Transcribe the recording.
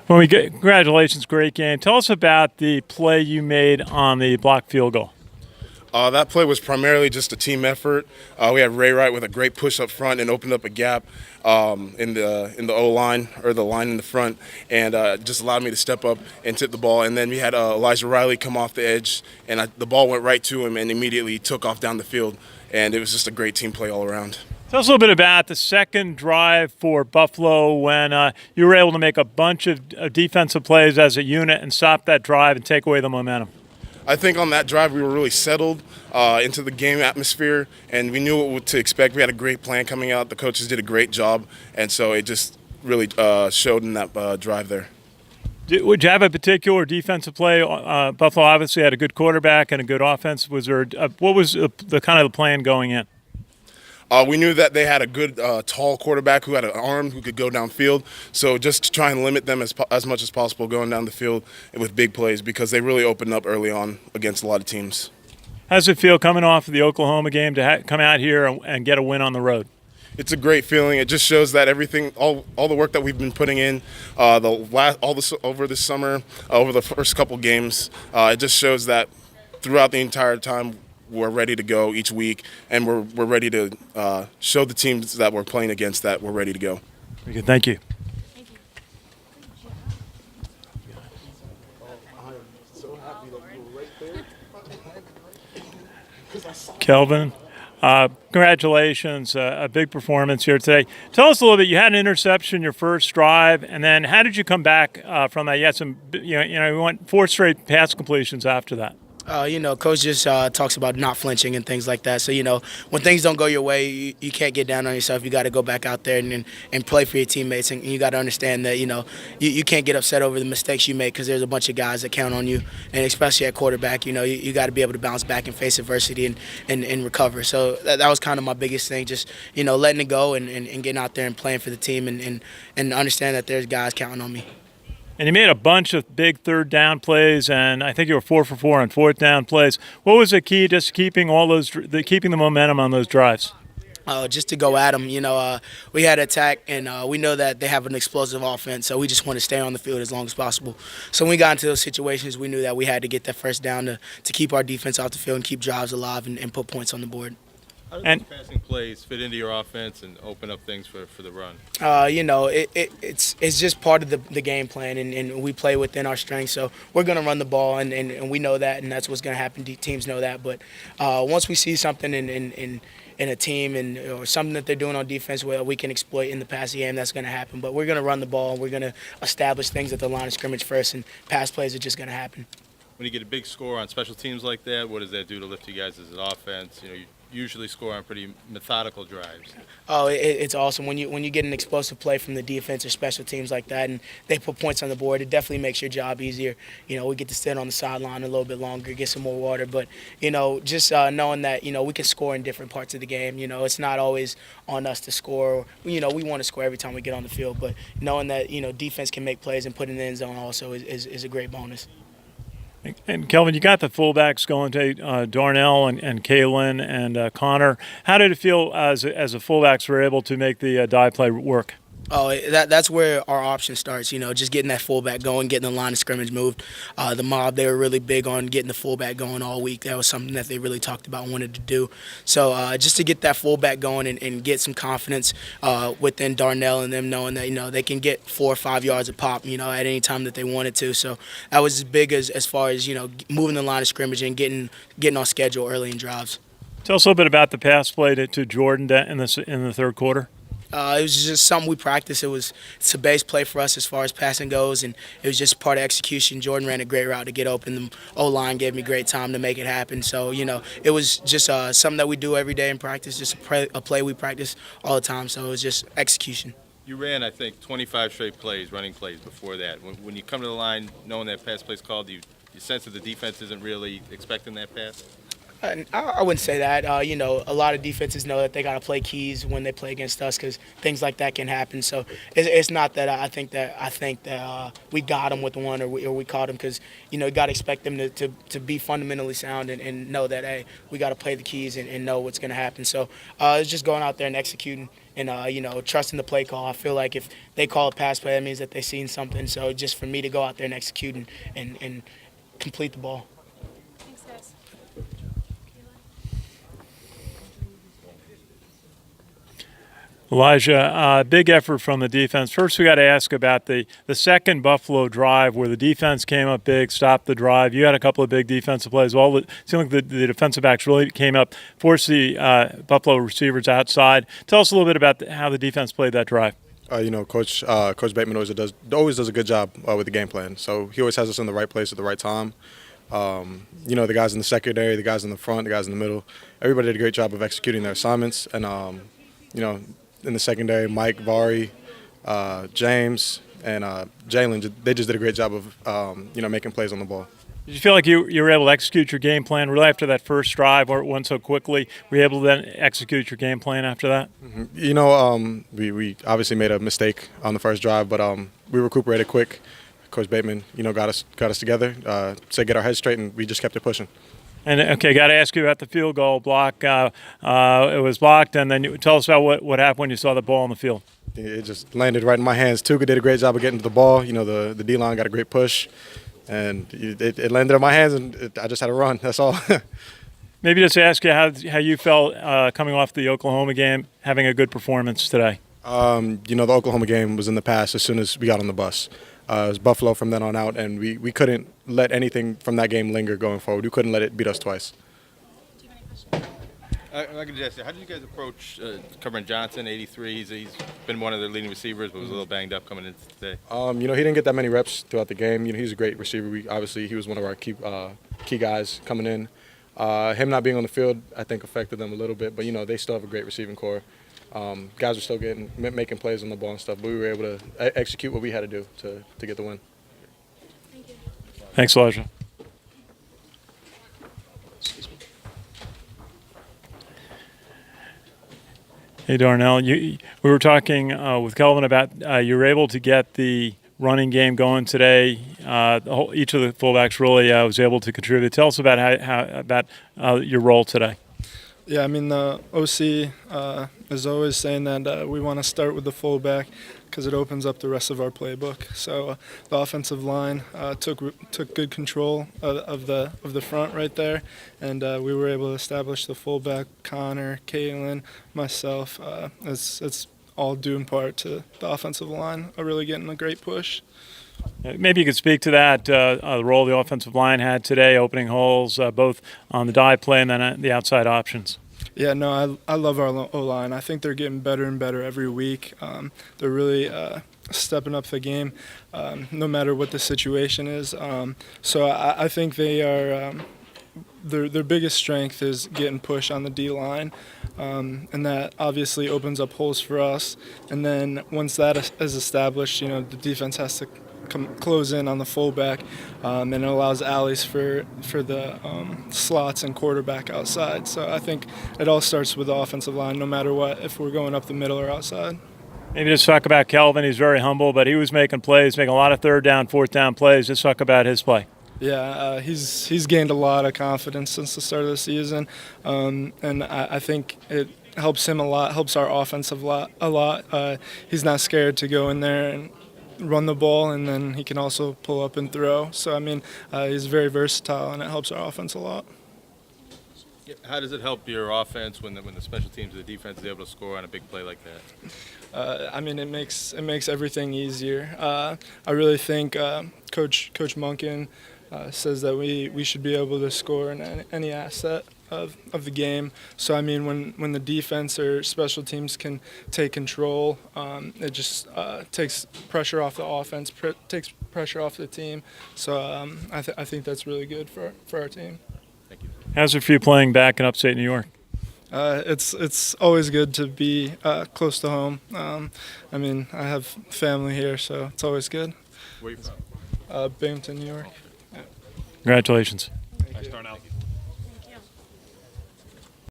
Congratulations, great game. Tell us about the play you made on the blocked field goal. That play was primarily just a team effort. We had Ray Wright with a great push up front and opened up a gap in the O line or the line in the front, and just allowed me to step up and tip the ball. And then we had Elijah Riley come off the edge, and the ball went right to him, and immediately took off down the field. And it was just a great team play all around. Tell us a little bit about the second drive for Buffalo when you were able to make a bunch of defensive plays as a unit and stop that drive and take away the momentum. I think on that drive we were really settled into the game atmosphere, and we knew what to expect. We had a great plan coming out. The coaches did a great job, and so it just really showed in that drive there. Would you have a particular defensive play? Buffalo obviously had a good quarterback and a good offense. Was there what was the kind of the plan going in? We knew that they had a good, tall quarterback who had an arm who could go downfield. So just to try and limit them as much as possible going down the field with big plays, because they really opened up early on against a lot of teams. How does it feel coming off of the Oklahoma game to come out here and get a win on the road? It's a great feeling. It just shows that everything, all the work that we've been putting in, over this summer, over the first couple games, it just shows that throughout the entire time, we're ready to go each week, and we're ready to show the teams that we're playing against that we're ready to go. Very good. Thank you. Thank you. I am so happy that you were right there. Kelvin, congratulations. A big performance here today. Tell us a little bit. You had an interception your first drive, and then how did you come back from that? You had some, you went 4 straight pass completions after that. Coach just talks about not flinching and things like that. So, when things don't go your way, you can't get down on yourself. You got to go back out there and play for your teammates. And you got to understand that, you can't get upset over the mistakes you make because there's a bunch of guys that count on you. And especially at quarterback, you got to be able to bounce back and face adversity and recover. So that was kind of my biggest thing, just, letting it go and getting out there and playing for the team and understand that there's guys counting on me. And you made a bunch of big third down plays, and I think you were 4 for 4 on fourth down plays. What was the key just keeping keeping the momentum on those drives? Just to go at them. We had attack, and we know that they have an explosive offense, so we just want to stay on the field as long as possible. So when we got into those situations, we knew that we had to get that first down to keep our defense off the field and keep drives alive and put points on the board. How do those passing plays fit into your offense and open up things for the run? It's just part of the game plan, and we play within our strengths. So we're going to run the ball, and we know that, and that's what's going to happen. Teams know that. But once we see something in a team or something that they're doing on defense where we can exploit in the passing game, that's going to happen. But we're going to run the ball, and we're going to establish things at the line of scrimmage first, and pass plays are just going to happen. When you get a big score on special teams like that, what does that do to lift you guys as an offense? You usually score on pretty methodical drives. Oh, it's awesome when you get an explosive play from the defense or special teams like that, and they put points on the board. It definitely makes your job easier. We get to sit on the sideline a little bit longer, get some more water. But just knowing that we can score in different parts of the game. It's not always on us to score. We want to score every time we get on the field, but knowing that defense can make plays and put in the end zone also is a great bonus. And Kelvin, you got the fullbacks going to Darnell and Kelvin and Connor. How did it feel as the fullbacks were able to make the dive play work? Oh, that's where our option starts, just getting that fullback going, getting the line of scrimmage moved. The Mob, they were really big on getting the fullback going all week. That was something that they really talked about and wanted to do. So just to get that fullback going and get some confidence within Darnell and them knowing that, they can get 4 or 5 yards a pop, at any time that they wanted to. So that was as big as far as, moving the line of scrimmage and getting on schedule early in drives. Tell us a little bit about the pass play to Jordan in the third quarter. It was just something we practiced. It's a base play for us as far as passing goes, and it was just part of execution. Jordan ran a great route to get open. The O-line gave me great time to make it happen. So, it was just something that we do every day in practice, just a play we practice all the time. So it was just execution. You ran, I think, 25 straight plays, running plays before that. When you come to the line, knowing that pass play's called, you sense that the defense isn't really expecting that pass? I wouldn't say that. A lot of defenses know that they got to play keys when they play against us because things like that can happen. So it's not that I think that we got them with one or we caught them because you got to expect them to be fundamentally sound and know that hey, we got to play the keys and know what's going to happen. So it's just going out there and executing trusting the play call. I feel like if they call a pass play, that means that they've seen something. So just for me to go out there and execute and complete the ball. Thanks, guys. Elijah, big effort from the defense. First, we got to ask about the second Buffalo drive where the defense came up big, stopped the drive. You had a couple of big defensive plays. Well, it seemed like the defensive backs really came up, forced the Buffalo receivers outside. Tell us a little bit about how the defense played that drive. Coach Bateman always does a good job with the game plan. So he always has us in the right place at the right time. The guys in the secondary, the guys in the front, the guys in the middle, everybody did a great job of executing their assignments. And in the secondary, Mike, Vari, James, and Jalen, they just did a great job of making plays on the ball. Did you feel like you were able to execute your game plan really after that first drive, or it went so quickly? Were you able to then execute your game plan after that? Mm-hmm. We obviously made a mistake on the first drive, but we recuperated quick. Coach Bateman, got us together, said get our heads straight, and we just kept it pushing. And okay, got to ask you about the field goal block. It was blocked, and then tell us about what happened when you saw the ball on the field. It just landed right in my hands. Tuga did a great job of getting to the ball. The D-line got a great push, and it landed in my hands, and I just had to run. That's all. Maybe just ask you how you felt coming off the Oklahoma game, having a good performance today. The Oklahoma game was in the past as soon as we got on the bus. It was Buffalo from then on out, and we couldn't let anything from that game linger going forward. We couldn't let it beat us twice. Do you have any questions? I could just say, how did you guys approach covering Johnson, 83? He's been one of their leading receivers, but was a little banged up coming into today. He didn't get that many reps throughout the game. He's a great receiver. He was one of our key guys coming in. Him not being on the field, I think, affected them a little bit, but they still have a great receiving core. Guys were still making plays on the ball and stuff, but we were able to execute what we had to do to get the win. Thank you. Thanks, Elijah. Hey, Darnell, we were talking with Kelvin about you were able to get the running game going today. Each of the fullbacks really was able to contribute. Tell us about your role today. Yeah, the OC is always saying that we want to start with the fullback because it opens up the rest of our playbook. So the offensive line took good control of the front right there, and we were able to establish the fullback. Connor, Kalen, myself. It's all due in part to the offensive line really getting a great push. Maybe you could speak to that, the role the offensive line had today, opening holes, both on the dive play and then the outside options. Yeah, no, I love our O-line. I think they're getting better and better every week. They're really stepping up the game, no matter what the situation is. So I think they are their biggest strength is getting push on the D-line, and that obviously opens up holes for us. And then once that is established, the defense has to close in on the fullback, and it allows alleys for the slots and quarterback outside. So I think it all starts with the offensive line, no matter what, if we're going up the middle or outside. Maybe just talk about Kelvin. He's very humble, but he was making plays, making a lot of third down, fourth down plays. Just talk about his play. Yeah, he's gained a lot of confidence since the start of the season, and I think it helps him a lot, helps our offense a lot. He's not scared to go in there and run the ball, and then he can also pull up and throw. So, he's very versatile, and it helps our offense a lot. How does it help your offense when the special teams or the defense is able to score on a big play like that? It makes everything easier. I really think Coach Monken says that we should be able to score in any asset of the game. So when the defense or special teams can take control, it just takes pressure off the offense, takes pressure off the team. So I think that's really good for our team. Thank you. How's it for you playing back in upstate New York? It's always good to be close to home. I have family here, so it's always good. Where are you from? Binghamton, New York. Congratulations. Thank you. Darnell.